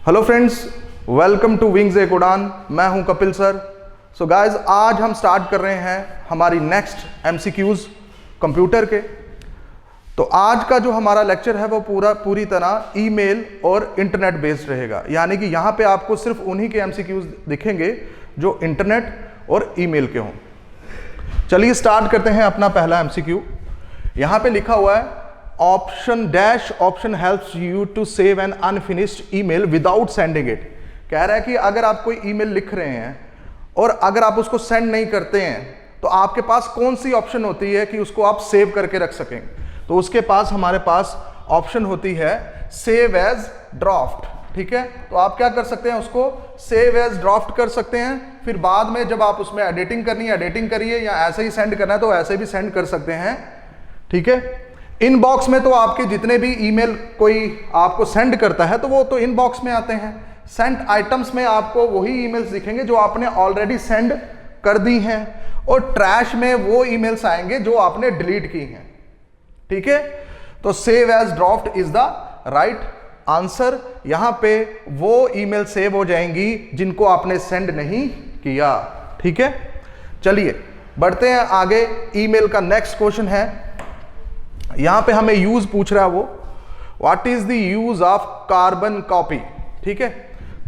Hello friends, welcome to Wings Ek Udaan. मैं हूं Kapil sir. So guys, आज हम स्टार्ट कर रहे हैं हमारी नेक्स्ट एमसीक्यूज कंप्यूटर के। तो आज का जो हमारा लेक्चर है वो पूरी तरह ईमेल और इंटरनेट बेस्ड रहेगा, यानी कि यहाँ पे आपको सिर्फ उन्हीं के एमसीक्यूज दिखेंगे जो इंटरनेट और ईमेल के हों। चलिए स्टार्ट करते हैं अपना पहला एमसीक्यू। यहाँ पे लिखा हुआ है option dash option helps you to save an unfinished email without sending it. कह रहा है कि अगर आप कोई ईमेल लिख रहे हैं और अगर आप उसको सेंड नहीं करते हैं तो आपके पास कौन सी ऑप्शन होती है कि उसको आप सेव करके रख सकें। तो उसके पास हमारे पास ऑप्शन होती है सेव एज ड्राफ्ट। ठीक है, तो आप क्या कर सकते हैं, उसको सेव एज ड्राफ्ट कर सकते हैं। फिर बाद में जब आप उसमें एडिटिंग करनी है एडिटिंग करिए, या ऐसे ही सेंड करना है तो ऐसे भी सेंड कर सकते हैं। ठीक है, इनबॉक्स में तो आपके जितने भी ईमेल कोई आपको सेंड करता है तो वो तो इनबॉक्स में आते हैं। सेंड आइटम्स में आपको वही ईमेल्स दिखेंगे जो आपने ऑलरेडी सेंड कर दी हैं, और ट्रैश में वो ईमेल्स आएंगे जो आपने डिलीट की हैं। ठीक है, तो save as draft is the right answer. यहां पे वो ईमेल सेव हो जाएंगी जिनको आपने सेंड नहीं किया। ठीक है, चलिए बढ़ते हैं आगे। ईमेल का नेक्स्ट क्वेश्चन है, यहां पे हमें यूज पूछ रहा है वो what is the use of carbon copy. ठीक है,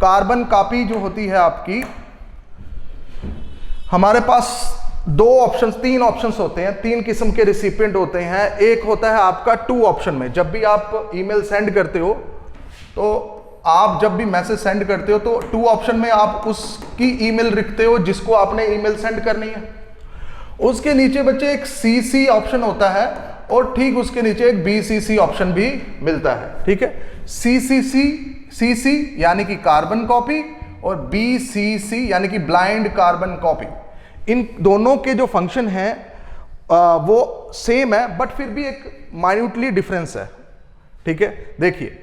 कार्बन कॉपी जो होती है आपकी, हमारे पास तीन ऑप्शंस होते हैं, तीन किस्म के रिसिपिएंट होते हैं। एक होता है आपका टू ऑप्शन में, जब भी आप ईमेल सेंड करते हो तो आप जब भी मैसेज सेंड करते हो तो टू ऑप्शन में आप उसकी ईमेल लिखते हो जिसको आपने ईमेल सेंड करनी है। उसके नीचे बच्चे एक सीसी ऑप्शन होता है और ठीक उसके नीचे एक बीसीसी ऑप्शन भी मिलता है। ठीक है, सीसी यानी कि कार्बन कॉपी और बीसीसी यानी कि ब्लाइंड कार्बन कॉपी। इन दोनों के जो फंक्शन है वो सेम है, बट फिर भी एक माइन्यूटली डिफरेंस है। ठीक है, देखिए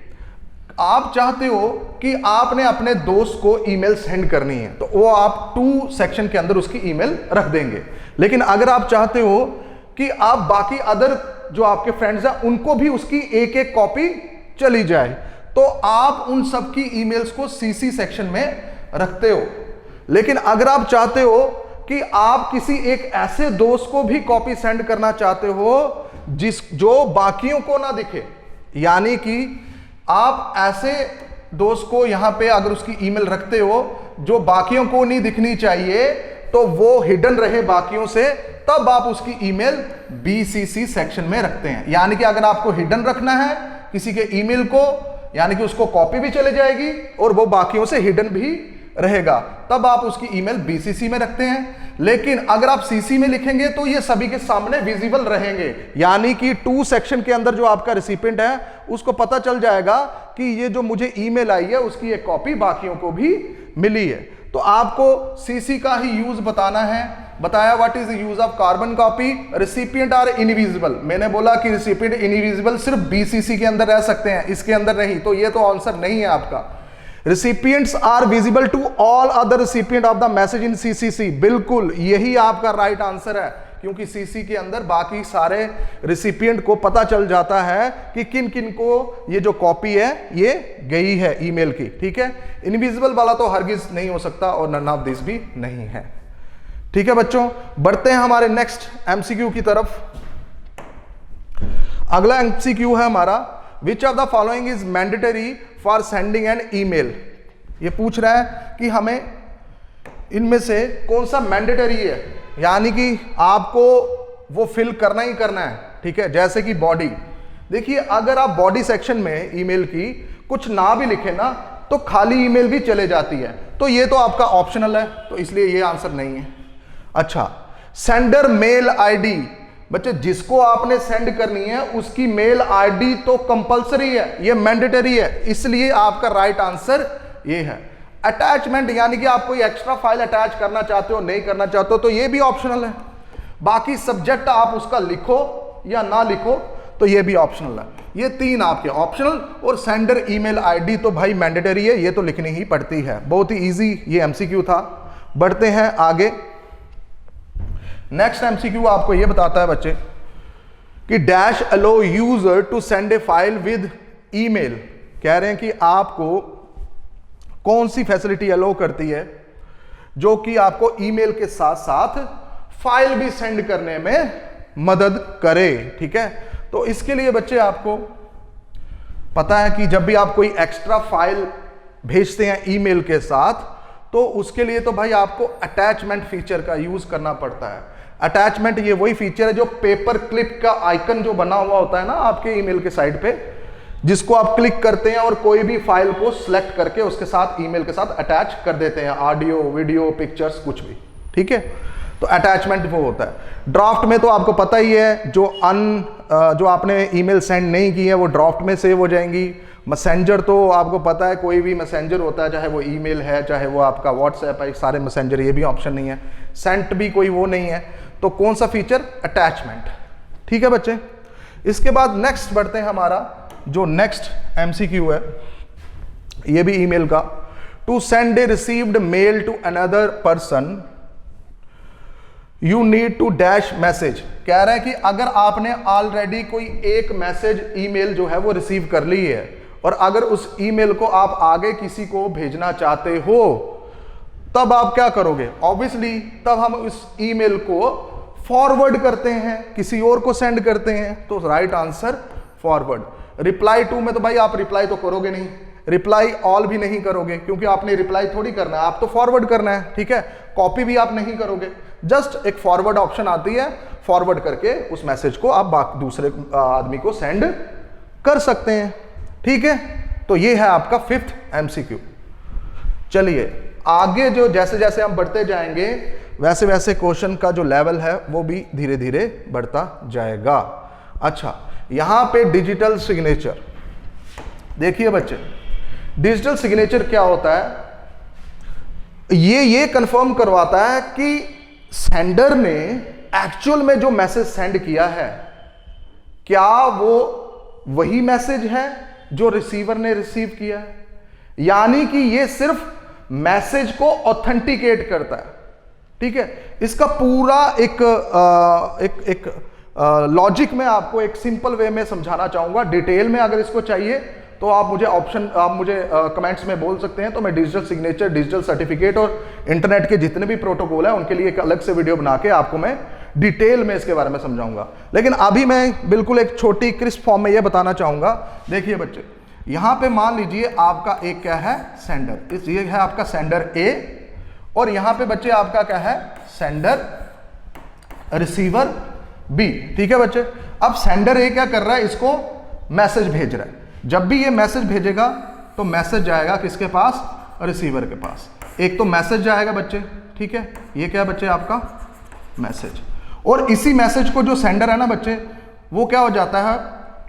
आप चाहते हो कि आपने अपने दोस्त को ईमेल सेंड करनी है तो वो आप टू सेक्शन के अंदर उसकी ईमेल रख देंगे। लेकिन अगर आप चाहते हो कि आप बाकी अदर जो आपके फ्रेंड्स हैं उनको भी उसकी एक एक कॉपी चली जाए तो आप उन सब की ईमेल्स को सीसी सेक्शन में रखते हो। लेकिन अगर आप चाहते हो कि आप किसी एक ऐसे दोस्त को भी कॉपी सेंड करना चाहते हो जो बाकियों को ना दिखे, यानी कि आप ऐसे दोस्त को यहां पे अगर उसकी ईमेल रखते हो जो बाकियों को नहीं दिखनी चाहिए तो वो हिडन रहे बाकियों से, तब आप उसकी ईमेल बीसीसी सेक्शन में रखते हैं। यानी कि अगर आपको हिडन रखना है किसी के ईमेल को, यानी कि उसको कॉपी भी चले जाएगी और वो बाकियों से हिडन भी रहेगा, तब आप उसकी ईमेल बीसीसी में रखते हैं। लेकिन अगर आप सीसी में लिखेंगे तो ये सभी के सामने विजिबल रहेंगे, यानी कि टू सेक्शन के अंदर जो आपका रिसिपिएंट है उसको पता चल जाएगा कि ये जो मुझे ईमेल आई है उसकी एक कॉपी बाकियों को भी मिली है। तो आपको सीसी का ही यूज बताया what is the use of carbon copy. Recipient are invisible, मैंने बोला कि रिसिपिएंट इनविजिबल सिर्फ बीसीसी के अंदर रह सकते हैं, इसके अंदर नहीं, तो ये तो आंसर नहीं है आपका। Recipients are visible to all other recipient of the message in CCC, बिल्कुल यही आपका राइट आंसर है, क्योंकि सीसी के अंदर बाकी सारे रिसिपिएंट को पता चल जाता है कि किन किन को ये जो कॉपी है ये गई है ईमेल की। ठीक है, इनविजिबल वाला तो हरगिज नहीं हो सकता और नन ऑफ दिस भी नहीं है। ठीक है बच्चों, बढ़ते हैं हमारे नेक्स्ट एमसीक्यू की तरफ। अगला एमसीक्यू है हमारा विच of the following is mandatory for sending an email. ये पूछ रहा है कि हमें इनमें से कौन सा मैंडेटरी है, यानी कि आपको वो फिल करना ही करना है। ठीक है, जैसे कि बॉडी, देखिए अगर आप बॉडी सेक्शन में ईमेल की कुछ ना भी लिखे ना तो खाली ईमेल भी चले जाती है, तो ये तो आपका ऑप्शनल है, तो इसलिए ये आंसर नहीं है। अच्छा, सेंडर मेल आईडी, बच्चे जिसको आपने सेंड करनी है उसकी मेल आईडी तो कंपलसरी है, ये मैंडेटरी है, इसलिए आपका राइट आंसर ये है। अटैचमेंट, यानी कि आप कोई एक्स्ट्रा फाइल अटैच करना चाहते हो नहीं करना चाहते हो तो ये भी ऑप्शनल है। बाकी सब्जेक्ट आप उसका लिखो या ना लिखो तो ये भी ऑप्शनल है। ये तीन आपके ऑप्शनल, और सेंडर ईमेल आईडी तो भाई मैंडेटरी है, ये तो लिखनी ही पड़ती है। बहुत ही इजी ये एमसीक्यू था। बढ़ते हैं आगे। नेक्स्ट एमसीक्यू आपको यह बताता है बच्चे कि dash allow user to send a file with email. कह रहे हैं कि आपको कौन सी फैसिलिटी अलो करती है जो कि आपको ईमेल के साथ साथ फाइल भी सेंड करने में मदद करे। ठीक है, तो इसके लिए बच्चे आपको पता है कि जब भी आप कोई एक्स्ट्रा फाइल भेजते हैं ईमेल के साथ, तो उसके लिए तो भाई आपको अटैचमेंट फीचर का यूज करना पड़ता है। अटैचमेंट ये वही फीचर है जो पेपर क्लिप का आइकन जो बना हुआ होता है ना आपके ईमेल के साइड पे, जिसको आप क्लिक करते हैं और कोई भी फाइल को सिलेक्ट करके उसके साथ ईमेल के साथ अटैच कर देते हैं, ऑडियो, वीडियो, पिक्चर्स, कुछ भी। ठीक है, तो अटैचमेंट वो होता है। ड्राफ्ट में तो आपको पता ही है, जो आपने ईमेल सेंड नहीं की है वो ड्राफ्ट में सेव हो जाएंगी। मैसेंजर तो आपको पता है, कोई भी मैसेंजर होता है, चाहे वो ईमेल है चाहे वो आपका व्हाट्सएप है, सारे मैसेंजर, ये भी ऑप्शन नहीं है। सेंट भी कोई वो नहीं है, तो कौन सा फीचर? अटैचमेंट। ठीक है बच्चे, इसके बाद नेक्स्ट बढ़ते हैं। हमारा जो नेक्स्ट एमसीक्यू है ये भी ईमेल का, to send a received mail to another person you need to dash message. कह रहा है कि अगर आपने ऑलरेडी कोई एक मैसेज ईमेल जो है वो रिसीव कर ली है और अगर उस ईमेल को आप आगे किसी को भेजना चाहते हो, तब आप क्या करोगे? ऑब्वियसली तब हम उस ईमेल को फॉरवर्ड करते हैं, किसी और को सेंड करते हैं। तो right answer forward. Reply to में तो भाई आप रिप्लाई तो करोगे नहीं, रिप्लाई ऑल भी नहीं करोगे, क्योंकि आपने रिप्लाई थोड़ी करना है, आप तो फॉरवर्ड करना है। ठीक है, कॉपी भी आप नहीं करोगे, जस्ट एक फॉरवर्ड ऑप्शन आती है, फॉरवर्ड करके उस मैसेज को आप दूसरे आदमी को सेंड कर सकते हैं। ठीक है, तो ये है आपका 5th एमसीक्यू। चलिए आगे जो जैसे जैसे हम बढ़ते जाएंगे वैसे वैसे क्वेश्चन का जो लेवल है वो भी धीरे धीरे बढ़ता जाएगा। अच्छा, यहां पे डिजिटल सिग्नेचर देखिए बच्चे, डिजिटल सिग्नेचर क्या होता है? ये कंफर्म करवाता है कि सेंडर ने एक्चुअल में जो मैसेज सेंड किया है, क्या वो वही मैसेज है जो रिसीवर ने रिसीव किया है, यानी कि ये सिर्फ मैसेज को ऑथेंटिकेट करता है। ठीक है, इसका पूरा एक लॉजिक में आपको एक सिंपल वे में समझाना चाहूंगा। डिटेल में अगर इसको चाहिए तो आप मुझे कमेंट्स में बोल सकते हैं, तो मैं डिजिटल सिग्नेचर, डिजिटल सर्टिफिकेट और इंटरनेट के जितने भी प्रोटोकॉल है उनके लिए एक अलग से वीडियो बना के आपको मैं डिटेल में इसके बारे में समझाऊंगा। लेकिन अभी मैं बिल्कुल एक छोटी क्रिस्प फॉर्म में यह बताना चाहूंगा। देखिए बच्चे, यहां पे मान लीजिए आपका एक क्या है? सेंडर। ये है आपका सेंडर ए, और यहां पे बच्चे आपका क्या है? Sender, receiver B. ठीक है बच्चे, अब सेंडर ए क्या कर रहा है? इसको मैसेज भेज रहा है। जब भी ये मैसेज भेजेगा तो मैसेज जाएगा किसके पास? रिसीवर के पास। एक तो मैसेज जाएगा बच्चे, ठीक है, ये क्या बच्चे? आपका मैसेज। और इसी मैसेज को जो सेंडर है ना बच्चे, वो क्या हो जाता है?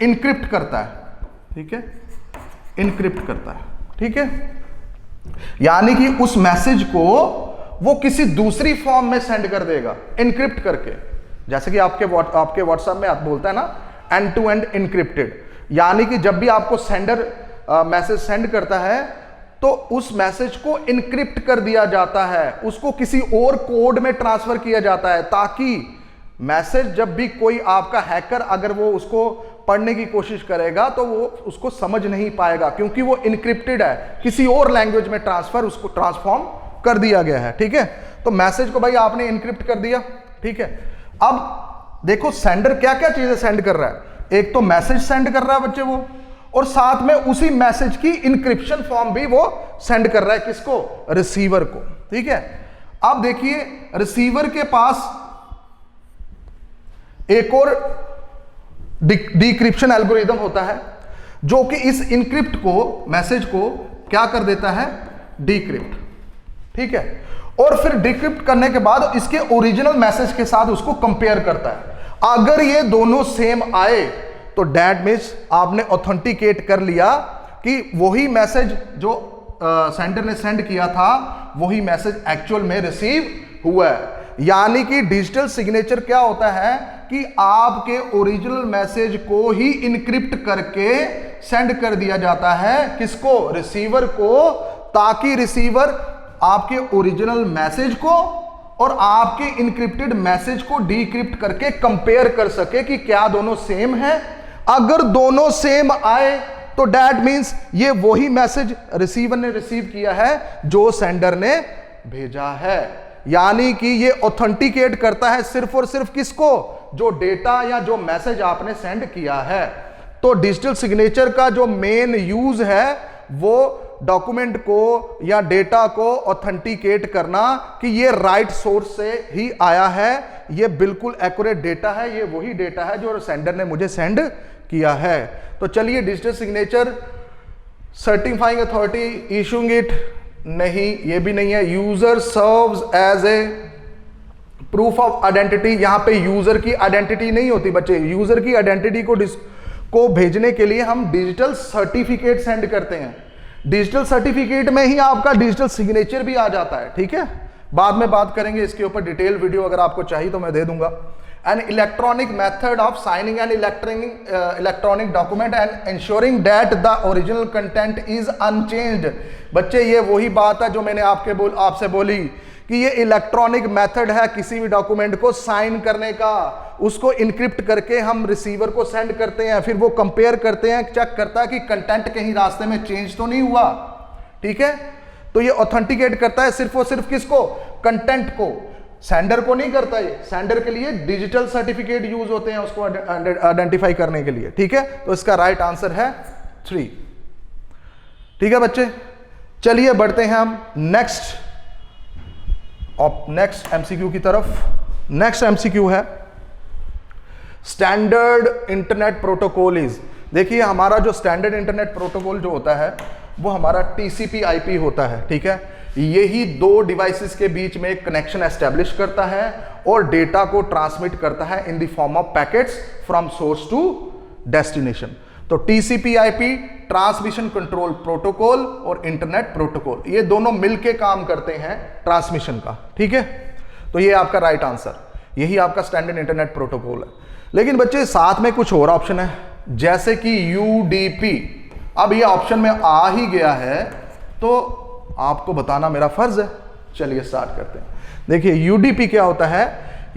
इनक्रिप्ट करता है। ठीक है, इनक्रिप्ट करता है। ठीक है, यानी कि उस मैसेज को वो किसी दूसरी फॉर्म में सेंड कर देगा इनक्रिप्ट करके। जैसे कि आपके व्हाट्सएप में आप बोलता है ना एंड टू एंड इनक्रिप्टेड, यानी कि जब भी आपको सेंडर मैसेज सेंड करता है तो उस मैसेज को इनक्रिप्ट कर दिया जाता है, उसको किसी और कोड में ट्रांसफर किया जाता है, ताकि मैसेज जब भी कोई आपका हैकर अगर वो उसको पढ़ने की कोशिश करेगा तो वो उसको समझ नहीं पाएगा, क्योंकि वो इनक्रिप्टेड है, किसी और लैंग्वेज में उसको ट्रांसफॉर्म कर दिया गया है। ठीक है, तो मैसेज को भाई आपने इनक्रिप्ट कर दिया। ठीक है, अब देखो सेंडर क्या क्या चीजें सेंड कर रहा है। एक तो मैसेज सेंड कर रहा है बच्चे वो, और साथ में उसी मैसेज की इनक्रिप्शन फॉर्म भी वो सेंड कर रहा है किसको? रिसीवर को। ठीक है, अब देखिए रिसीवर के पास एक और डिक्रिप्शन एल्गोरिदम होता है जो कि इस इनक्रिप्ट को, मैसेज को क्या कर देता है? डिक्रिप्ट। ठीक है, और फिर डिक्रिप्ट करने के बाद इसके ओरिजिनल मैसेज के साथ उसको कंपेयर करता है। अगर ये दोनों सेम आए तो डैट मीन्स आपने ऑथेंटिकेट कर लिया कि वही मैसेज जो सेंडर ने सेंड किया था वही मैसेज एक्चुअल में रिसीव हुआ है। यानी कि डिजिटल सिग्नेचर क्या होता है कि आपके ओरिजिनल मैसेज को ही इनक्रिप्ट करके सेंड कर दिया जाता है किसको? रिसीवर को, ताकि रिसीवर आपके ओरिजिनल मैसेज को और आपके इनक्रिप्टेड मैसेज को डिक्रिप्ट करके कंपेयर कर सके कि क्या दोनों सेम है। अगर दोनों सेम आए तो दैट मींस ये वही मैसेज रिसीवर ने रिसीव किया है जो सेंडर ने भेजा है, यानी कि ये ऑथेंटिकेट करता है सिर्फ और सिर्फ किसको, जो डेटा या जो मैसेज आपने सेंड किया है। तो डिजिटल सिग्नेचर का जो मेन यूज है वो डॉक्यूमेंट को या डेटा को ऑथेंटिकेट करना कि ये राइट सोर्स से ही आया है, ये बिल्कुल एक्यूरेट डेटा है, ये वही डेटा है जो सेंडर ने मुझे सेंड किया है। तो चलिए digital signature certifying authority issuing it, नहीं ये भी नहीं है। User serves as a proof of identity, यहां पे यूजर की आइडेंटिटी नहीं होती बच्चे, यूजर की आइडेंटिटी को भेजने के लिए हम डिजिटल सर्टिफिकेट सेंड करते हैं। डिजिटल सर्टिफिकेट में ही आपका डिजिटल सिग्नेचर भी आ जाता है, ठीक है। बाद में बात करेंगे इसके ऊपर डिटेल वीडियो, अगर आपको चाहिए तो मैं दे दूंगा। An electronic method of signing an electronic document and ensuring that the original content is unchanged. बच्चे ये वही बात है जो मैंने आपसे बोली कि ये इलेक्ट्रॉनिक मेथड है किसी भी डॉक्यूमेंट को साइन करने का, उसको इनक्रिप्ट करके हम रिसीवर को सेंड करते हैं, फिर वो कंपेयर करते हैं, चेक करता है कि कंटेंट कहीं रास्ते में चेंज तो नहीं हुआ, ठीक है। तो ये ऑथेंटिकेट करता है सिर्फ और सिर्फ किसको, कंटेंट को, सेंडर को नहीं करता। ये सेंडर के लिए डिजिटल सर्टिफिकेट यूज होते हैं उसको आइडेंटिफाई करने के लिए, ठीक है। तो इसका राइट आंसर है 3, ठीक है बच्चे। चलिए बढ़ते हैं हम नेक्स्ट एमसीक्यू की तरफ। नेक्स्ट एमसीक्यू है स्टैंडर्ड इंटरनेट प्रोटोकॉल इज। देखिए हमारा जो स्टैंडर्ड इंटरनेट प्रोटोकॉल जो होता है वो हमारा TCP/IP होता है, ठीक है। यही दो डिवाइसेस के बीच में एक कनेक्शन एस्टेब्लिश करता है और डेटा को ट्रांसमिट करता है in the form of packets from source to destination. तो TCP/IP ट्रांसमिशन कंट्रोल प्रोटोकॉल और इंटरनेट प्रोटोकॉल, ये दोनों मिलके काम करते हैं ट्रांसमिशन का, ठीक है। तो ये आपका राइट आंसर, यही आपका स्टैंडर्ड इंटरनेट प्रोटोकॉल है। लेकिन बच्चे साथ में कुछ और ऑप्शन है, जैसे कि UDP। अब ये ऑप्शन में आ ही गया है तो आपको बताना मेरा फर्ज है। चलिए स्टार्ट करते हैं। देखिए UDP क्या होता है,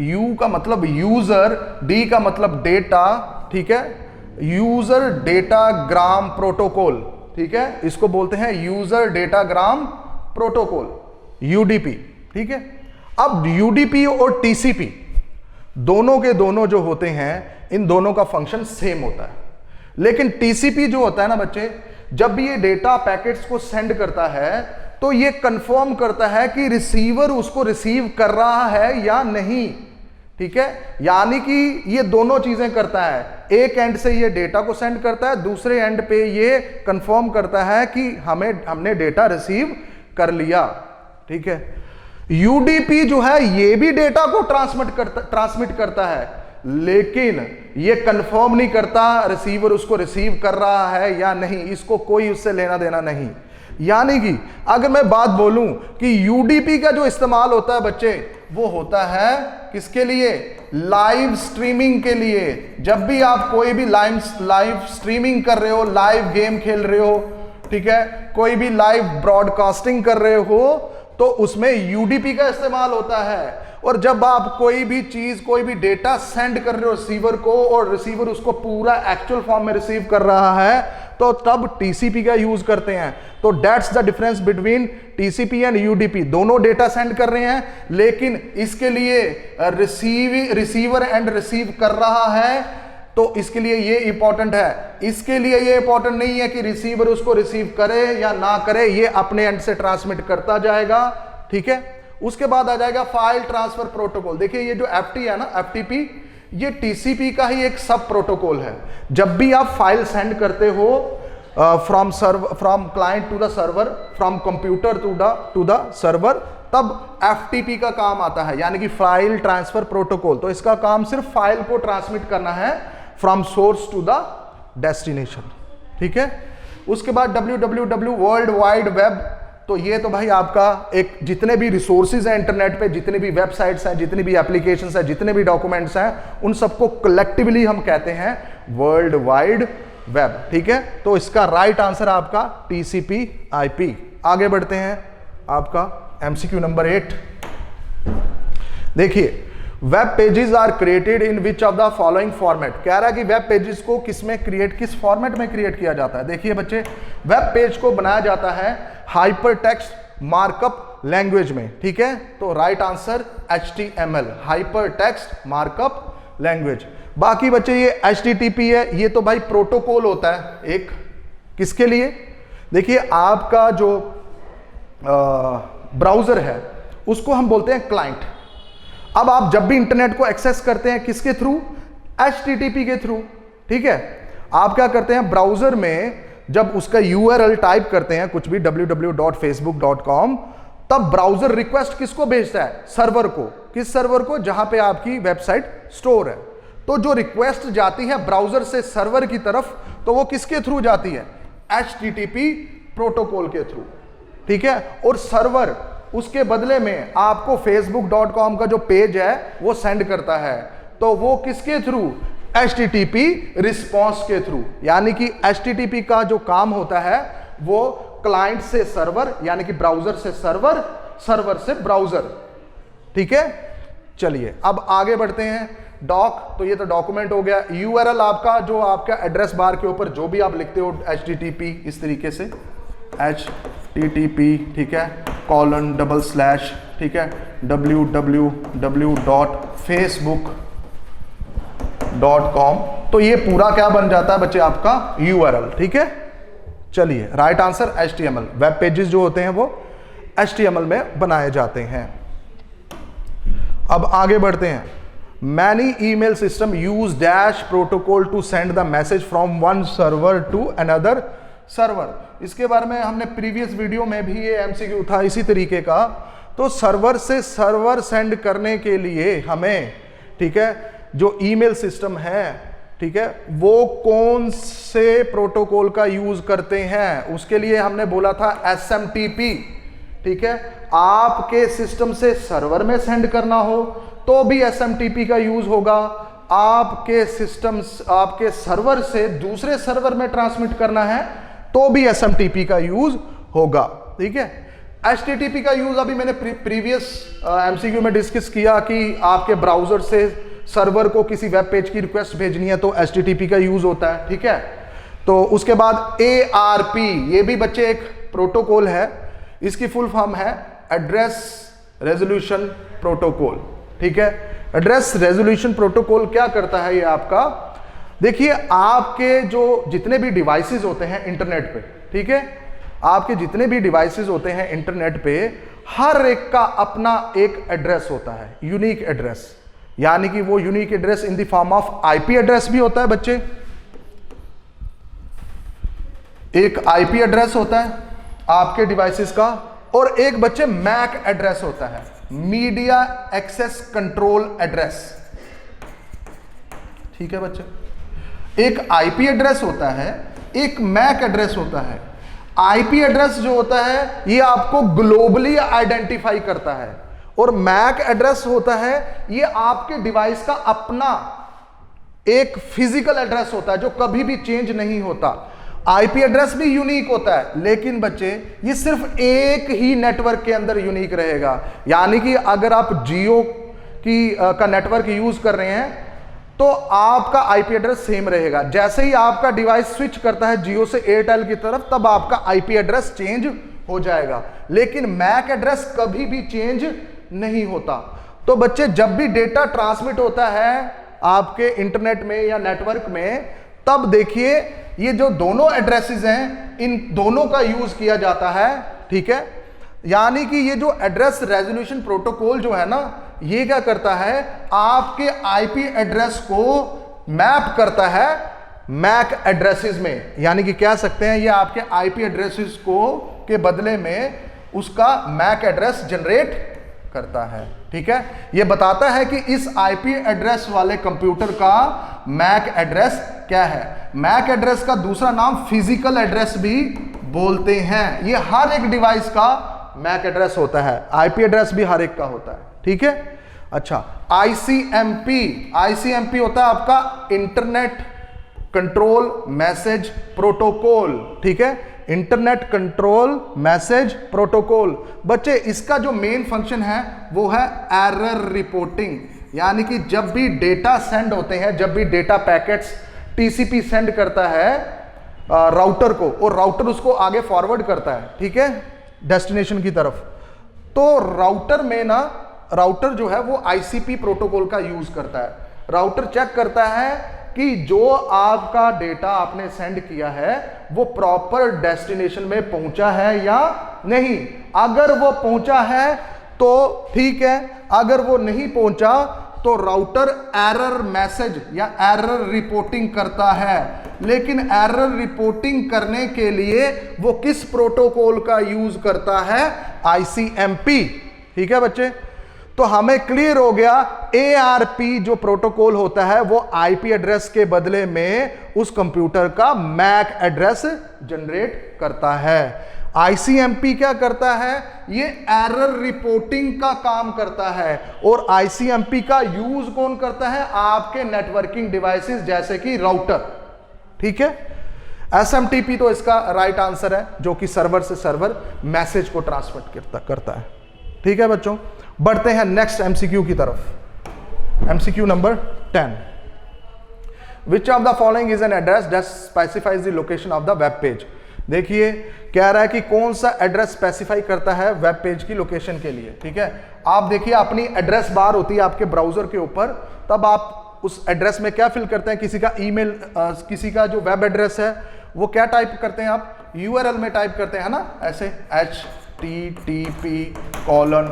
U का मतलब यूजर, D का मतलब डेटा, ठीक है, यूजर डेटाग्राम प्रोटोकॉल, ठीक है, इसको बोलते हैं यूजर डेटाग्राम प्रोटोकॉल, UDP, ठीक है। अब UDP और TCP दोनों के दोनों जो होते हैं, इन दोनों का फंक्शन सेम होता है। लेकिन TCP जो होता है ना बच्चे, जब भी ये डेटा पैकेट्स को सेंड करता है तो ये कंफर्म करता है कि रिसीवर उसको रिसीव कर रहा है या नहीं, ठीक है। यानी कि ये दोनों चीजें करता है, एक एंड से ये डेटा को सेंड करता है, दूसरे एंड पे ये कंफर्म करता है कि हमने डेटा रिसीव कर लिया, ठीक है। UDP जो है ये भी डेटा को ट्रांसमिट करता है, लेकिन ये कंफर्म नहीं करता रिसीवर उसको रिसीव कर रहा है या नहीं, इसको कोई उससे लेना देना नहीं। यानी कि अगर मैं बात बोलूं कि UDP का जो इस्तेमाल होता है बच्चे, वो होता है किसके लिए, लाइव स्ट्रीमिंग के लिए। जब भी आप कोई भी लाइव स्ट्रीमिंग कर रहे हो, लाइव गेम खेल रहे हो, ठीक है, कोई भी लाइव ब्रॉडकास्टिंग कर रहे हो, तो उसमें UDP का इस्तेमाल होता है। और जब आप कोई भी चीज, कोई भी डेटा सेंड कर रहे हो रिसीवर को और रिसीवर उसको पूरा एक्चुअल फॉर्म में रिसीव कर रहा है, तो तब TCP का यूज करते हैं। तो that's the difference between TCP and UDP। दोनों डेटा सेंड कर रहे हैं, लेकिन इसके लिए रिसीवर एंड रिसीव कर रहा है, तो इसके लिए ये इंपॉर्टेंट है। इसके लिए ये इंपॉर्टेंट नहीं है कि रिसीवर उसको रिसीव करे या ना करे, ये अपने एंड से ट्रांसमिट करता जाएगा, ठीक है। उसके बाद आ जाएगा फाइल ट्रांसफर प्रोटोकॉल। देखिए ये जो FT है ना, FTP, ये TCP का ही एक सब प्रोटोकॉल है। जब भी आप फाइल सेंड करते हो from client to the server, from computer to the server, तब FTP का काम आता है, यानी कि फाइल ट्रांसफर प्रोटोकॉल। तो इसका काम सिर्फ फाइल को ट्रांसमिट करना है from source to the destination, ठीक है। उसके बाद www वर्ल्ड वाइड वेब, तो ये तो भाई आपका एक, जितने भी रिसोर्सेज हैं इंटरनेट पे, जितने भी वेबसाइट्स हैं, जितनी भी एप्लीकेशंस हैं, जितने भी डॉक्यूमेंट्स हैं, उन सबको कलेक्टिवली हम कहते हैं वर्ल्ड वाइड वेब, ठीक है। तो इसका राइट आंसर आपका TCP/IP। आगे बढ़ते हैं, आपका MCQ नंबर 8। देखिए web pages are created in which of the following format. कह रहा है कि वेब पेजेस को किस में क्रिएट, किस फॉर्मेट में क्रिएट किया जाता है। देखिए बच्चे, वेब पेज को बनाया जाता है हाइपर टेक्स्ट मार्कअप लैंग्वेज में, ठीक है। तो right answer HTML, hyper text markup language. बाकी बच्चे ये HTTP है, ये तो भाई प्रोटोकॉल होता है एक, किसके लिए? देखिए आपका जो ब्राउजर है उसको हम बोलते हैं क्लाइंट। अब आप जब भी इंटरनेट को एक्सेस करते हैं किसके थ्रू? HTTP के थ्रू, ठीक है। आप क्या करते हैं, ब्राउजर में जब उसका URL टाइप करते हैं कुछ भी www.facebook.com, तब ब्राउजर रिक्वेस्ट किसको भेजता है? सर्वर को। किस सर्वर को? जहां पे आपकी वेबसाइट स्टोर है। तो जो रिक्वेस्ट जाती है ब्राउजर से सर्वर की तरफ, तो वो किसके थ्रू जाती है? HTTP प्रोटोकॉल के थ्रू, ठीक है। और सर्वर उसके बदले में आपको facebook.com का जो पेज है वो सेंड करता है, तो वो किसके थ्रू? HTTP रिस्पॉन्स के थ्रू। यानी कि HTTP का जो काम होता है वो क्लाइंट से सर्वर, यानी कि ब्राउजर से सर्वर, सर्वर से ब्राउजर, ठीक है। चलिए अब आगे बढ़ते हैं। डॉक, तो ये तो डॉक्यूमेंट हो गया। URL आपका जो आपका एड्रेस बार के ऊपर जो भी आप लिखते हो HTTP, इस तरीके से HTTP, ठीक है, :/, ठीक है, www.facebook.com। तो ये पूरा क्या बन जाता है बच्चे? आपका URL, ठीक है। चलिए right answer HTML। Web pages जो होते हैं वो HTML में बनाए जाते हैं। अब आगे बढ़ते हैं। Many email system use dash protocol to send the message from one server to another server. इसके बारे में हमने प्रीवियस वीडियो में भी, ये MCQ था इसी तरीके का। तो सर्वर से सर्वर सेंड करने के लिए हमें, ठीक है, जो ईमेल सिस्टम है, ठीक है, वो कौन से प्रोटोकॉल का यूज करते हैं? उसके लिए हमने बोला था SMTP, ठीक है। आपके सिस्टम से सर्वर में सेंड करना हो तो भी SMTP का यूज होगा। आपके सिस्टम, आपके सर्वर से दूसरे सर्वर में ट्रांसमिट करना है तो भी SMTP का यूज होगा, ठीक है। HTTP का यूज अभी मैंने प्रीवियस MCQ में डिस्कस किया कि आपके ब्राउजर से सर्वर को किसी वेब पेज की रिक्वेस्ट भेजनी है तो HTTP का यूज होता है, ठीक है। तो उसके बाद ARP, ये भी बच्चे एक प्रोटोकॉल है। इसकी फुल फॉर्म है एड्रेस रेजोल्यूशन प्रोटोकॉल, ठीक है। एड्रेस रेजोल्यूशन प्रोटोकॉल क्या करता है? ये आपका, देखिए आपके जो जितने भी डिवाइसेस होते हैं इंटरनेट पे, ठीक है, आपके जितने भी डिवाइसेस होते हैं इंटरनेट पे, हर एक का अपना एक एड्रेस होता है, यूनिक एड्रेस। यानी कि वो unique address in the form of IP address भी होता है बच्चे। एक IP एड्रेस होता है आपके डिवाइसेस का, और एक बच्चे MAC एड्रेस होता है, मीडिया एक्सेस कंट्रोल एड्रेस, ठीक है बच्चे। एक IP एड्रेस होता है, एक MAC एड्रेस होता है। IP एड्रेस जो होता है ये आपको ग्लोबली आइडेंटिफाई करता है, और MAC एड्रेस होता है ये आपके डिवाइस का अपना एक फिजिकल एड्रेस होता है जो कभी भी चेंज नहीं होता। IP एड्रेस भी यूनिक होता है, लेकिन बच्चे ये सिर्फ एक ही नेटवर्क के अंदर यूनिक रहेगा। यानी कि अगर आप जियो का नेटवर्क यूज कर रहे हैं तो आपका IP एड्रेस सेम रहेगा। जैसे ही आपका डिवाइस स्विच करता है जियो से एयरटेल की तरफ, तब आपका IP एड्रेस चेंज हो जाएगा, लेकिन MAC एड्रेस कभी भी चेंज नहीं होता। तो बच्चे जब भी डेटा ट्रांसमिट होता है आपके इंटरनेट में या नेटवर्क में, तब देखिए ये जो दोनों एड्रेसेस हैं, इन दोनों का यूज किया जाता है, ठीक है। यानी कि ये जो एड्रेस रेजोल्यूशन प्रोटोकॉल जो है ना, ये क्या करता है? आपके IP एड्रेस को मैप करता है MAC एड्रेसेस में। यानी कि कह सकते हैं ये आपके IP एड्रेसेस को के बदले में उसका MAC एड्रेस जनरेट करता है, ठीक है। ये बताता है कि इस IP एड्रेस वाले कंप्यूटर का MAC एड्रेस क्या है। MAC एड्रेस का दूसरा नाम फिजिकल एड्रेस भी बोलते हैं। ये हर एक डिवाइस का MAC एड्रेस होता है, IP एड्रेस भी हर एक का होता है, ठीक है। अच्छा, ICMP होता है आपका इंटरनेट कंट्रोल मैसेज प्रोटोकॉल, ठीक है। Internet control message protocol. बच्चे इसका जो मेन फंक्शन है वो है एरर रिपोर्टिंग। यानी कि जब भी डेटा सेंड होते हैं, जब भी डेटा पैकेट्स टीसीपी सेंड करता है राउटर को, और राउटर उसको आगे फॉरवर्ड करता है, ठीक है, डेस्टिनेशन की तरफ, तो राउटर में ना, राउटर जो है वो आईसीपी प्रोटोकॉल का यूज करता है। राउटर चेक करता है कि जो आपका डेटा आपने सेंड किया है वो प्रॉपर डेस्टिनेशन में पहुंचा है या नहीं। अगर वो पहुंचा है तो ठीक है, अगर वो नहीं पहुंचा तो राउटर एरर मैसेज या एरर रिपोर्टिंग करता है। लेकिन एरर रिपोर्टिंग करने के लिए वो किस प्रोटोकॉल का यूज करता है? आईसीएमपी। ठीक है बच्चे, तो हमें क्लियर हो गया एआरपी जो प्रोटोकॉल होता है वो आईपी एड्रेस के बदले में उस कंप्यूटर का मैक एड्रेस जनरेट करता है। आईसीएमपी क्या करता है? ये एरर रिपोर्टिंग का काम करता है। और आईसीएमपी का यूज कौन करता है? आपके नेटवर्किंग डिवाइसेस जैसे कि राउटर। ठीक है, एसएमटीपी तो इसका राइट आंसर है, जो कि सर्वर से सर्वर मैसेज को ट्रांसफर करता है। ठीक है बच्चों, बढ़ते हैं नेक्स्ट एमसीक्यू की तरफ। MCQ number 10, which of the following is an address that specifies the location of the web page. देखिए कह रहा है कि कौन सा एड्रेस स्पेसिफाई करता है वेब पेज की लोकेशन के लिए। ठीक है, आप देखिए अपनी एड्रेस बार होती है आपके ब्राउजर के ऊपर, तब आप उस एड्रेस में क्या फिल करते हैं? किसी का ईमेल, किसी का जो वेब एड्रेस है वो क्या टाइप करते हैं आप? यूआरएल में टाइप करते हैं ना, ऐसे http:,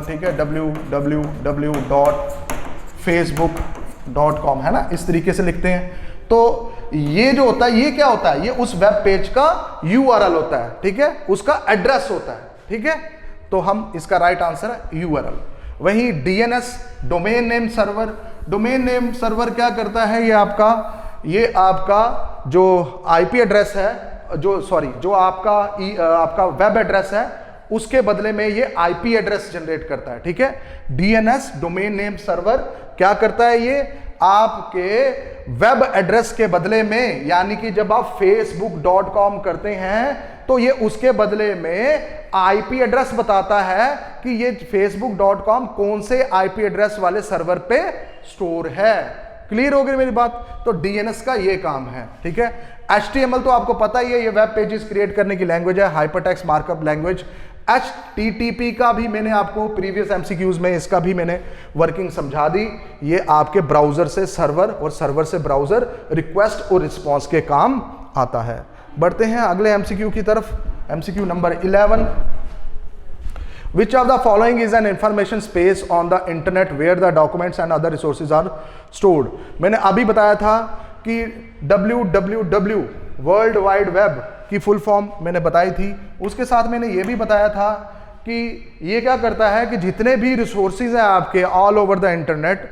ठीक है, www.facebook.com, है ना, इस तरीके से लिखते हैं। तो ये जो होता है, ये क्या होता है? ये उस वेब पेज का यूआरएल होता है। ठीक है, उसका एड्रेस होता है। ठीक है, तो हम इसका राइट आंसर है यूआरएल। वहीं DNS, domain name server, domain name server क्या करता है? ये आपका जो आईपी एड्रेस है, जो आपका वेब एड्रेस है उसके बदले में ये आईपी एड्रेस जनरेट करता है। ठीक है, डीएनएस, डोमेन नेम सर्वर क्या करता है? ये आपके वेब एड्रेस के बदले में, यानी कि जब आप facebook.com करते हैं तो ये उसके बदले में आईपी एड्रेस बताता है कि ये facebook.com कौन से आईपी एड्रेस वाले सर्वर पे स्टोर है। क्लियर हो गई मेरी बात? तो डीएनएस का ये काम है। ठीक है, HTML तो आपको पता ही है, ये वेब पेजेस क्रिएट करने की लैंग्वेज है, हाइपरटेक्स्ट मार्कअप लैंग्वेज। HTTP का भी मैंने आपको प्रीवियस एमसीक्यूज में इसका भी मैंने वर्किंग समझा दी। ये आपके ब्राउजर से सर्वर और सर्वर से ब्राउजर रिक्वेस्ट और रिस्पॉन्स के काम आता है। बढ़ते हैं अगले एमसीक्यू की तरफ। MCQ number 11, Which of the following is an information space on the internet where the documents and other resources are stored? मैंने अभी बताया था कि www वर्ल्ड वाइड वेब की फुल फॉर्म मैंने बताई थी। उसके साथ मैंने ये भी बताया था कि ये क्या करता है कि जितने भी रिसोर्सेज हैं आपके ऑल ओवर द इंटरनेट,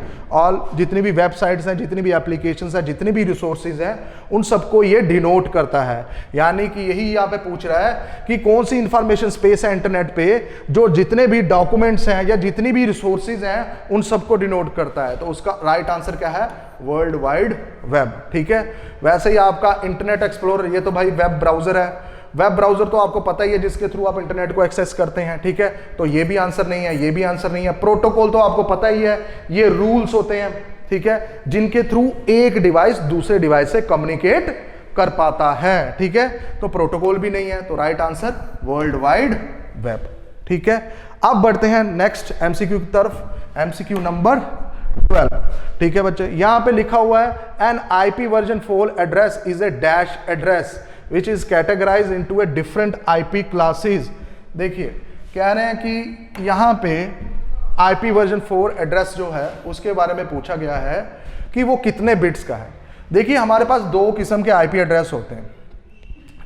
जितनी भी वेबसाइट्स हैं, जितनी भी एप्लीकेशंस हैं, जितनी भी रिसोर्सेज हैं, उन सबको ये डिनोट करता है। यानी कि यही यहाँ पे पूछ रहा है कि कौन सी इंफॉर्मेशन स्पेस है इंटरनेट पे जो जितने भी डॉक्यूमेंट्स हैं या जितनी भी रिसोर्सेज हैं उन सबको डिनोट करता है। तो उसका राइट आंसर क्या है? World wide web. ठीक है, वैसे ही आपका इंटरनेट एक्सप्लोरर, ये तो भाई वेब ब्राउजर है। वेब ब्राउजर तो आपको पता ही है जिसके थ्रू आप इंटरनेट को एक्सेस करते हैं। ठीक है, तो ये भी आंसर नहीं है, ये भी आंसर नहीं है। प्रोटोकॉल तो आपको पता ही है, ये रूल्स होते हैं, ठीक है, जिनके थ्रू एक डिवाइस दूसरे डिवाइस से कम्युनिकेट कर पाता है। ठीक है, तो प्रोटोकॉल भी नहीं है, तो right answer world wide web. ठीक है, अब बढ़ते हैं नेक्स्ट एमसीक्यू की तरफ। MCQ number 12। ठीक है बच्चे, यहां पे लिखा हुआ है N IP version 4 address is a dash address which is categorized into a different IP classes। देखिए कह रहे हैं कि यहाँ पे IP वर्जन 4 एड्रेस जो है उसके बारे में पूछा गया है कि वो कितने बिट्स का है। देखिए हमारे पास दो किस्म के IP एड्रेस होते हैं।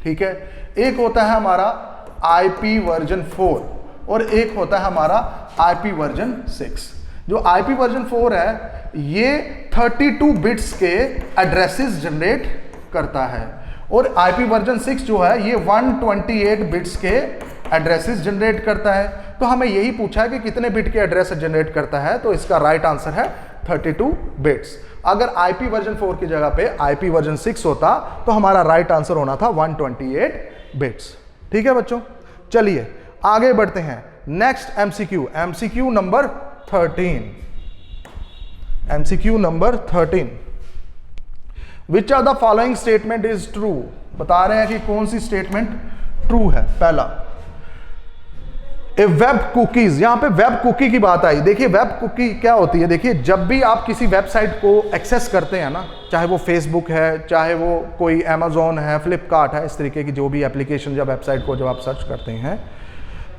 ठीक है, एक होता है हमारा IP वर्जन 4 और एक होता है हमारा IP वर्जन 6। जो IP वर्जन 4 है ये 32 बिट्स के एड्रेसेस जनरेट करता है और IP वर्जन 6 जो है ये 128 बिट्स के एड्रेसेस जनरेट करता है। तो हमें यही पूछा है कि कितने बिट के एड्रेस जनरेट करता है, तो इसका राइट आंसर है 32 बिट्स। अगर IP वर्जन 4 की जगह पे IP वर्जन 6 होता तो हमारा राइट आंसर होना था 128 बिट्स। ठीक है बच्चों, चलिए आगे बढ़ते हैं। Next MCQ, MCQ number 13। MCQ number 13, which of the following statement is true. बता रहे हैं कि कौन सी स्टेटमेंट ट्रू है। पहला, ए वेब कुकीज, यहां पे वेब कुकी की बात आई। देखिए वेब कुकी क्या होती है, देखिए जब भी आप किसी वेबसाइट को एक्सेस करते हैं ना, चाहे वो फेसबुक है, चाहे वो कोई अमेजोन है, फ्लिपकार्ट है, इस तरीके की जो भी एप्लीकेशन या वेबसाइट को जब आप सर्च करते हैं,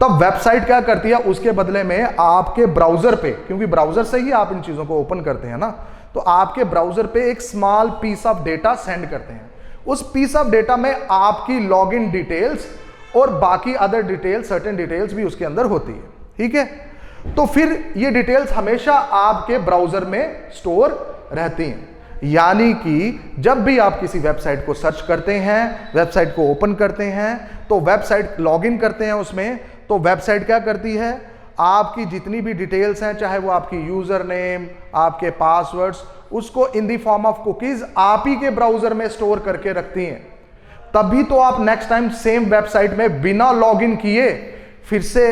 तब वेबसाइट क्या करती है, उसके बदले में आपके ब्राउजर पे, क्योंकि ब्राउजर से ही आप इन चीजों को ओपन करते हैं ना, तो आपके ब्राउजर पे एक small piece of data send करते हैं। उस पीस ऑफ डेटा में आपकी लॉगिन डिटेल्स और बाकी अदर डिटेल्स, सर्टेन डिटेल्स भी उसके अंदर होती है, ठीक है। तो फिर ये डिटेल्स हमेशा आपके ब्राउजर में स्टोर रहती हैं, यानी कि जब भी आप किसी वेबसाइट को सर्च करते हैं, वेबसाइट को ओपन करते हैं, तो वेबसाइट लॉगिन करते हैं उसमें, तो वेबसाइट क्या करती है, आपकी जितनी भी डिटेल्स हैं, चाहे वो आपकी यूजर नेम, आपके पासवर्ड्स, उसको इन द फॉर्म ऑफ कुकीज आप ही के ब्राउजर में स्टोर करके रखती हैं। तभी तो आप नेक्स्ट टाइम सेम वेबसाइट में बिना लॉगिन किए फिर से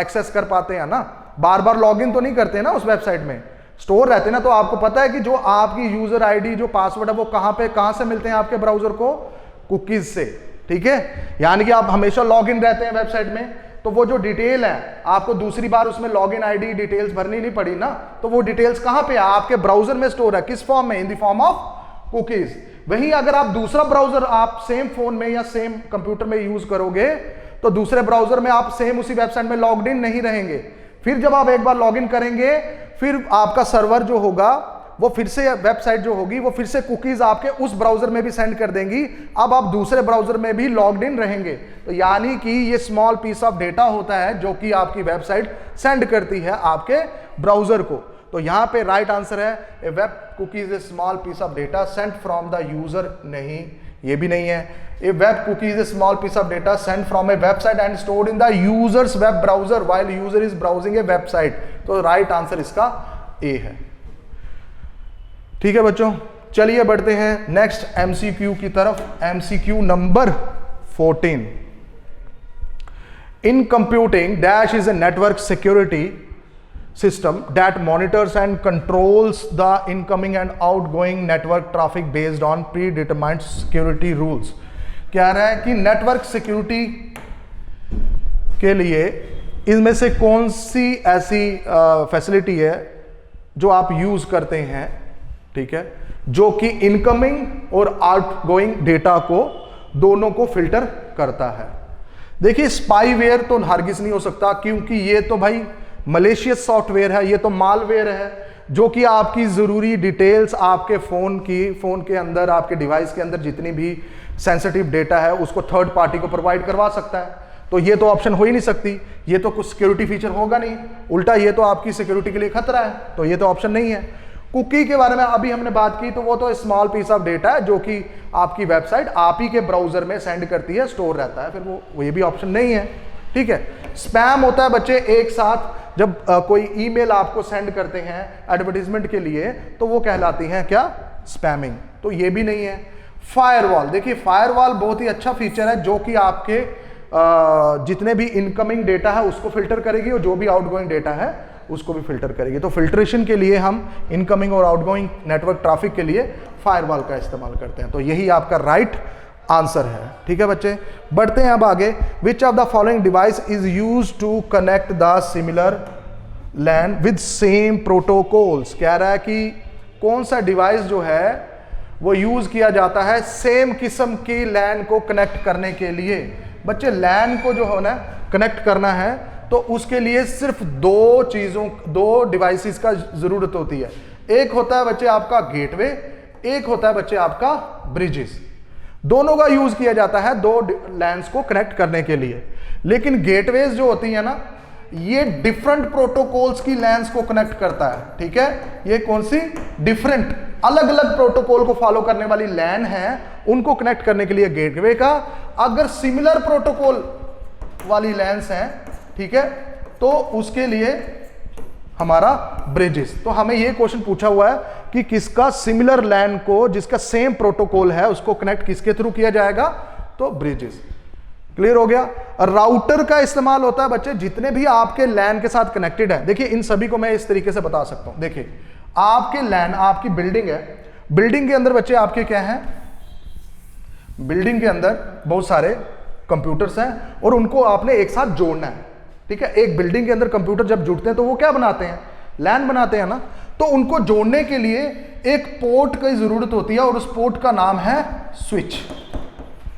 एक्सेस कर पाते हैं ना। बार बार लॉगिन तो नहीं करते ना, उस वेबसाइट में स्टोर रहते ना, तो आपको पता है कि जो आपकी यूजर आईडी, जो पासवर्ड है, वो कहां से मिलते हैं आपके ब्राउजर को, कुकीज से, ठीक है। यानी कि आप हमेशा लॉगिन रहते हैं वेबसाइट में, तो वो जो डिटेल है आपको दूसरी बार उसमें लॉगिन आईडी डिटेल्स भरनी नहीं पड़ी ना, तो वो डिटेल्स कहां पे है, आपके ब्राउजर में स्टोर है। किस फॉर्म में, इन द फॉर्म ऑफ कुकीज। वहीं अगर आप दूसरा ब्राउजर आप सेम फोन में या सेम कंप्यूटर में यूज करोगे, तो दूसरे ब्राउजर में आप सेम उसी वेबसाइट में लॉग्ड इन नहीं रहेंगे। फिर जब आप एक बार लॉगिन करेंगे, फिर आपका सर्वर जो होगा, वो फिर से वेबसाइट जो होगी, वो फिर से कुकीज आपके उस ब्राउजर में भी सेंड कर देंगी। अब आप दूसरे ब्राउजर में भी लॉग्ड इन रहेंगे। तो यानी कि ये स्मॉल पीस ऑफ डेटा होता है जो कि आपकी वेबसाइट सेंड करती है आपके ब्राउजर को। तो यहां पे राइट आंसर है, a web cookies a small piece of data sent from the user. नहीं, ये भी नहीं है। A web cookies a small piece of data sent from a website and stored in the user's web browser while user is browsing a website. तो right answer इसका A है, ठीक है बच्चों। चलिए बढ़ते हैं नेक्स्ट एमसीक्यू की तरफ। MCQ number 14, in computing dash is a network security system that monitors and controls the incoming and outgoing network traffic based on predetermined security rules। क्या रहा है कि नेटवर्क सिक्योरिटी के लिए इनमें से कौन सी ऐसी फैसिलिटी है जो आप यूज करते हैं, ठीक है, जो कि इनकमिंग और आउटगोइंग डेटा को दोनों को फिल्टर करता है। देखिए स्पाईवेयर तो हरगिज नहीं हो सकता, क्योंकि ये तो भाई मलेशियस सॉफ्टवेयर है, ये तो मालवेयर है जो कि आपकी ज़रूरी डिटेल्स आपके फ़ोन के अंदर, आपके डिवाइस के अंदर जितनी भी सेंसिटिव डेटा है उसको थर्ड पार्टी को प्रोवाइड करवा सकता है। तो ये तो ऑप्शन हो ही नहीं सकती, ये तो कुछ सिक्योरिटी फीचर होगा नहीं, उल्टा ये तो आपकी सिक्योरिटी के लिए खतरा है, तो ये तो ऑप्शन नहीं है। कुकी के बारे में अभी हमने बात की, तो वो तो स्मॉल पीस ऑफ डेटा है जो कि आपकी वेबसाइट आप ही के ब्राउजर में सेंड करती है, स्टोर रहता है, फिर वो ये भी ऑप्शन नहीं है, ठीक है। स्पैम होता है बच्चे एक साथ, जब कोई ईमेल आपको सेंड करते हैं एडवर्टाइजमेंट के लिए, तो वो कहलाती हैं क्या, स्पैमिंग, तो ये भी नहीं है। फायरवॉल, देखिए फायरवॉल बहुत ही अच्छा फीचर है जो कि आपके जितने भी इनकमिंग डेटा है उसको फिल्टर करेगी और जो भी आउटगोइंग डेटा है उसको भी फिल्टर करेगी। तो फिल्ट्रेशन के लिए हम इनकमिंग और आउटगोइंग नेटवर्क ट्रैफिक के लिए फायरवॉल का इस्तेमाल करते हैं। तो यही आपका राइट आंसर है, ठीक है बच्चे। बढ़ते हैं अब आगे। Which of the following device is use to connect the similar LAN with same protocols. कह रहा है कि कौन सा डिवाइस जो है वो यूज किया जाता है सेम किस्म की लैन को कनेक्ट करने के लिए। बच्चे लैन को जो है ना कनेक्ट करना है तो उसके लिए सिर्फ दो डिवाइसेस का जरूरत होती है। एक होता है बच्चे आपका गेटवे, एक होता है बच्चे आपका ब्रिजेस। दोनों का यूज किया जाता है दो लैंस को कनेक्ट करने के लिए। लेकिन गेटवेज जो होती है ना, ये डिफरेंट प्रोटोकॉल्स की लैंस को कनेक्ट करता है, ठीक है। ये कौन सी डिफरेंट अलग अलग प्रोटोकॉल को फॉलो करने वाली लैन है, उनको कनेक्ट करने के लिए गेटवे का। अगर सिमिलर प्रोटोकॉल वाली लैंस है, ठीक है, तो उसके लिए हमारा ब्रिजेस। तो हमें यह क्वेश्चन पूछा हुआ है कि किसका सिमिलर लैन को, जिसका सेम प्रोटोकॉल है, उसको कनेक्ट किसके थ्रू किया जाएगा, तो ब्रिजेस। क्लियर हो गया। राउटर का इस्तेमाल होता है बच्चे जितने भी आपके लैन के साथ कनेक्टेड है। देखिए इन सभी को मैं इस तरीके से बता सकता हूं। देखिए आपके लैन, आपकी बिल्डिंग है, बिल्डिंग के अंदर बच्चे आपके क्या हैं, बिल्डिंग के अंदर बहुत सारे कंप्यूटर्स हैं और उनको आपने एक साथ जोड़ना है, ठीक है। एक बिल्डिंग के अंदर कंप्यूटर जब जुड़ते हैं तो वो क्या बनाते हैं, लैन बनाते हैं ना। तो उनको जोड़ने के लिए एक पोर्ट की जरूरत होती है और उस पोर्ट का नाम है स्विच,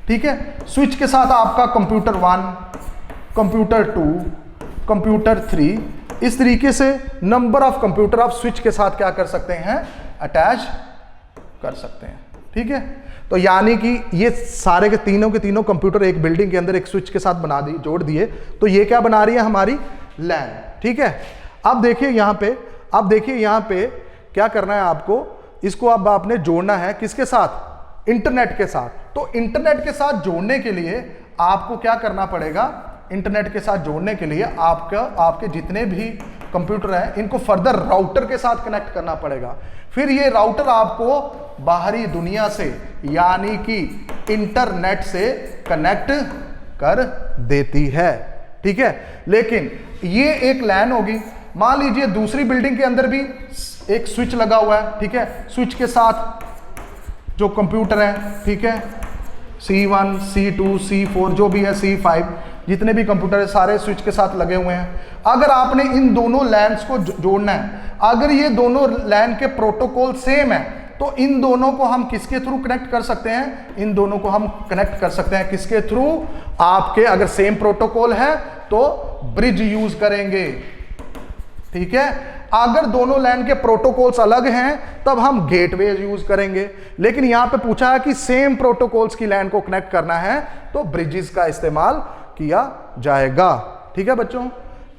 ठीक है। स्विच के साथ आपका कंप्यूटर 1, कंप्यूटर 2, कंप्यूटर 3, इस तरीके से नंबर ऑफ कंप्यूटर आप स्विच के साथ क्या कर सकते हैं, अटैच कर सकते हैं, ठीक है। तो यानी कि ये सारे के तीनों कंप्यूटर एक बिल्डिंग के अंदर एक स्विच के साथ बना दी, जोड़ दिए, तो ये क्या बना रही है, हमारी लैन, ठीक है। अब देखिए यहां पे, अब देखिए यहां पे क्या करना है आपको, इसको अब आपने जोड़ना है किसके साथ, इंटरनेट के साथ। तो इंटरनेट के साथ जोड़ने के लिए आपको क्या करना पड़ेगा, इंटरनेट के साथ जोड़ने के लिए आपके जितने भी कंप्यूटर हैं इनको फर्दर राउटर के साथ कनेक्ट करना पड़ेगा। फिर ये राउटर आपको बाहरी दुनिया से यानी कि इंटरनेट से कनेक्ट कर देती है, ठीक है। लेकिन ये एक लैन होगी, मान लीजिए दूसरी बिल्डिंग के अंदर भी एक स्विच लगा हुआ है, ठीक है। स्विच के साथ जो कंप्यूटर है, ठीक है, C1, C2, C4 जो भी है, C5, जितने भी कंप्यूटर है सारे स्विच के साथ लगे हुए हैं। अगर आपने इन दोनों लैन्स को जोड़ना है, अगर ये दोनों लैन के प्रोटोकॉल सेम है तो इन दोनों को हम किसके थ्रू कनेक्ट कर सकते हैं, इन दोनों को हम कनेक्ट कर सकते हैं किसके थ्रू, आपके अगर सेम प्रोटोकॉल है तो ब्रिज यूज करेंगे, ठीक है। अगर दोनों लैन के प्रोटोकॉल्स अलग हैं तब हम गेटवे यूज करेंगे। लेकिन यहां पे पूछा है कि सेम प्रोटोकॉल्स की लैन को कनेक्ट करना है तो ब्रिजेस का इस्तेमाल किया जाएगा, ठीक है बच्चों।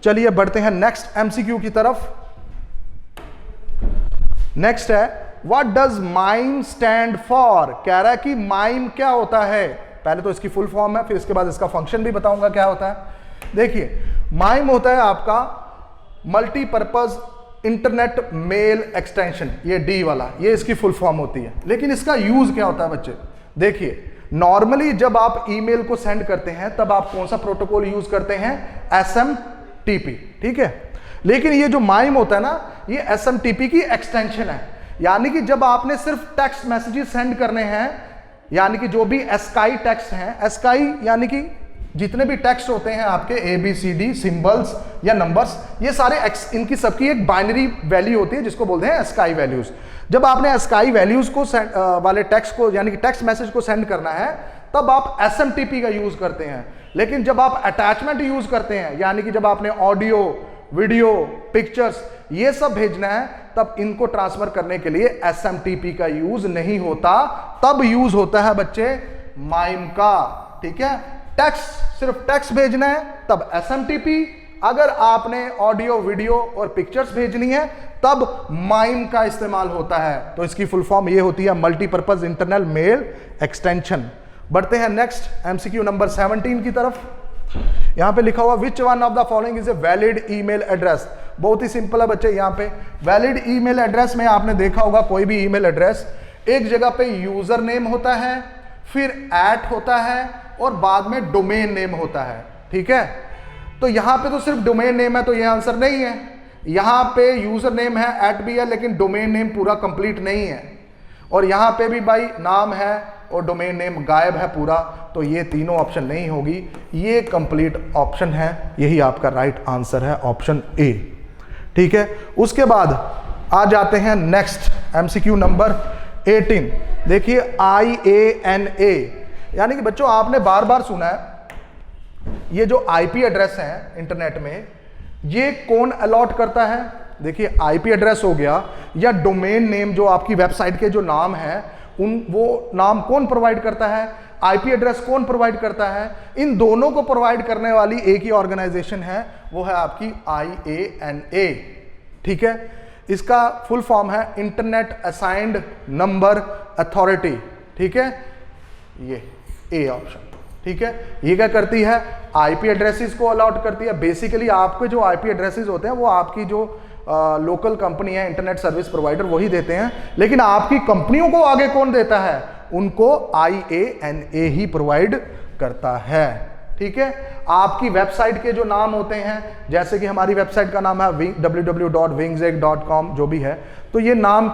चलिए बढ़ते हैं नेक्स्ट एमसीक्यू की तरफ। नेक्स्ट है what does mime stand for. कह रहा है कि माइम क्या होता है, पहले तो इसकी फुल फॉर्म है, फिर इसके बाद इसका फंक्शन भी बताऊंगा क्या होता है। देखिए माइम होता है आपका मल्टीपर्पज इंटरनेट मेल एक्सटेंशन, ये डी वाला, ये इसकी फुल फॉर्म होती है। लेकिन इसका यूज क्या होता है बच्चे, देखिए नॉर्मली जब आप ईमेल को सेंड करते हैं तब आप कौन सा प्रोटोकॉल यूज करते हैं, SMTP, ठीक है। लेकिन ये जो माइम होता है ना, ये SMTP की एक्सटेंशन है। यानी कि जब आपने सिर्फ टेक्स्ट मैसेजेस सेंड करने हैं, यानी कि जो भी एस्काई टेक्स्ट हैं, एस्काई यानी कि जितने भी टेक्स्ट होते हैं आपके ABCD सिंबल्स या नंबर्स, ये सारे इनकी सबकी एक बाइनरी वैल्यू होती है जिसको बोलते हैं एस्काई वैल्यूज। जब आपने एस्काई वैल्यूज को वाले टेक्स्ट को यानी कि टेक्स्ट मैसेज को सेंड करना है तब आप SMTP का यूज करते हैं। लेकिन जब आप अटैचमेंट यूज करते हैं, यानी कि जब आपने ऑडियो, वीडियो, पिक्चर्स ये सब भेजना है, तब इनको ट्रांसफर करने के लिए SMTP का यूज नहीं होता, तब यूज होता है बच्चे माइम का, ठीक है। टेक्स्ट, सिर्फ टेक्स्ट भेजना है तब SMTP, अगर आपने ऑडियो, वीडियो और पिक्चर्स भेजनी है तब माइम का इस्तेमाल होता है। तो इसकी फुल फॉर्म ये होती है मल्टीपर्पज इंटरनल मेल एक्सटेंशन। बढ़ते हैं नेक्स्ट एमसीक्यू नंबर 17 की तरफ। यहां पे लिखा हुआ which one of the following is a valid email address. बहुत ही सिंपल है बच्चे, यहां पे वैलिड ईमेल एड्रेस में आपने देखा होगा कोई भी ईमेल एड्रेस, एक जगह पे यूजर नेम होता है, फिर @ होता है और बाद में डोमेन नेम होता है, ठीक है। तो यहां पे तो सिर्फ डोमेन नेम है तो यह आंसर नहीं है। यहां पे यूजर नेम है, @ भी है, लेकिन डोमेन नेम पूरा कंप्लीट नहीं है। और यहां पे भी भाई नाम है और डोमेन नेम गायब है पूरा, तो ये तीनों ऑप्शन नहीं होगी, ये कंप्लीट ऑप्शन है, यही आपका राइट आंसर है, ऑप्शन ए, ठीक है। उसके बाद आ जाते हैं नेक्स्ट एमसीक्यू नंबर 18। देखिए IANA, यानी कि बच्चों आपने बार बार सुना है ये जो IP एड्रेस है इंटरनेट में, ये कौन अलॉट करता है। देखिए IP एड्रेस हो गया या डोमेन नेम, जो आपकी वेबसाइट के जो नाम है वो नाम कौन प्रोवाइड करता है, IP एड्रेस कौन प्रोवाइड करता है। इन दोनों को प्रोवाइड करने वाली एक ही ऑर्गेनाइजेशन है, वो है आपकी IANA, ठीक है। इसका फुल फॉर्म है इंटरनेट असाइंड नंबर अथॉरिटी, ठीक है, ये ए ऑप्शन, ठीक है। ये क्या करती है, IP एड्रेसेस को अलॉट करती है। बेसिकली आपके जो IP एड्रेसेस होते हैं वो आपकी जो लोकल कंपनी है, इंटरनेट सर्विस प्रोवाइडर, वही देते हैं। लेकिन आपकी कंपनियों को आगे कौन देता है, उनको IANA ही प्रोवाइड करता है, ठीक है। आपकी वेबसाइट के जो नाम होते हैं, जैसे कि हमारी वेबसाइट का नाम है www.wingzig.com, जो भी है, तो ये नाम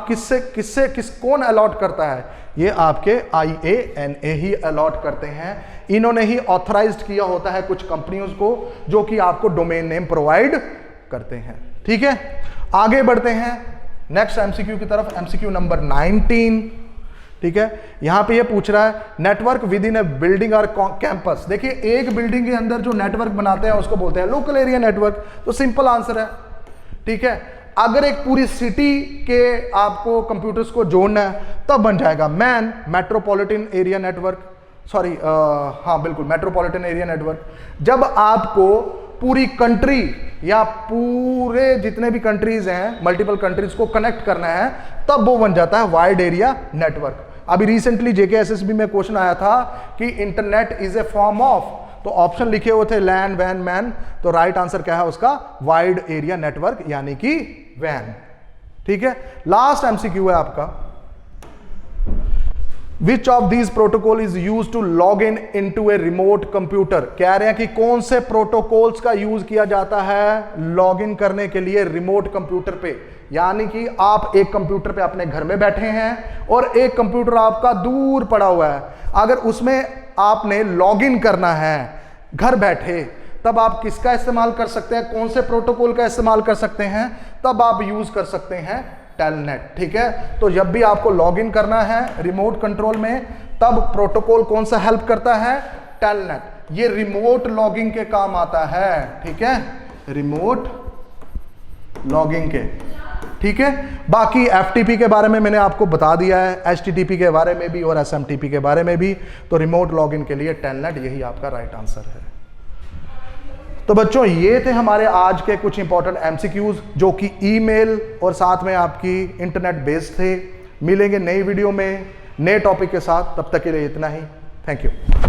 कौन अलॉट करता है? ये आपके IANA ही अलॉट करते हैं। इन्होंने ही ऑथराइज्ड किया होता है कुछ कंपनियों को, जो कि आपको डोमेन नेम प्रोवाइड करते हैं। ठीक है, आगे बढ़ते हैं नेक्स्ट एमसीक्यू की तरफ, एमसीक्यू नंबर 19। ठीक है, यहां पे ये पूछ रहा है network with in A building और कैंपस। देखिए, एक बिल्डिंग के अंदर जो नेटवर्क बनाते हैं उसको बोलते हैं लोकल एरिया नेटवर्क। तो सिंपल आंसर है। ठीक है, अगर एक पूरी सिटी के आपको कंप्यूटर्स को जोड़ना है तब बन जाएगा man, metropolitan area network, sorry हाँ बिल्कुल मेट्रोपॉलिटन एरिया नेटवर्क। जब आपको पूरी कंट्री या पूरे जितने भी कंट्रीज हैं, मल्टीपल कंट्रीज को कनेक्ट करना है, तब वो बन जाता है वाइड एरिया नेटवर्क। अभी रिसेंटली JKSSB में क्वेश्चन आया था कि internet is a form of, तो ऑप्शन लिखे हुए थे लैन, वैन, मैन, तो राइट आंसर क्या है उसका? वाइड एरिया नेटवर्क, यानी कि वैन। ठीक है, लास्ट एमसीक्यू है आपका, Which of these protocol is used to log in into a remote computer? कह रहे हैं कि कौन से प्रोटोकॉल्स का यूज किया जाता है लॉग इन करने के लिए रिमोट कंप्यूटर पे। यानी कि आप एक कंप्यूटर पे अपने घर में बैठे हैं और एक कंप्यूटर आपका दूर पड़ा हुआ है, अगर उसमें आपने लॉग इन करना है घर बैठे, तब आप किसका इस्तेमाल कर सकते हैं? कौन से प्रोटोकॉल का इस्तेमाल कर सकते हैं? तब आप यूज कर सकते हैं टेलनेट। ठीक है, तो जब भी आपको लॉगिन करना है रिमोट कंट्रोल में, तब प्रोटोकॉल कौन सा हेल्प करता है? टेलनेट। ये रिमोट लॉगिंग के काम आता है। ठीक है, रिमोट लॉगिंग के। ठीक है, बाकी FTP के बारे में मैंने आपको बता दिया है, HTTP के बारे में भी और SMTP के बारे में भी। तो रिमोट लॉगिन के लिए टेलनेट यही आपका राइट आंसर है। तो बच्चों, ये थे हमारे आज के कुछ इंपॉर्टेंट MCQs जो कि ईमेल और साथ में आपकी इंटरनेट बेस्ड थे। मिलेंगे नई वीडियो में नए टॉपिक के साथ, तब तक के लिए इतना ही। Thank you.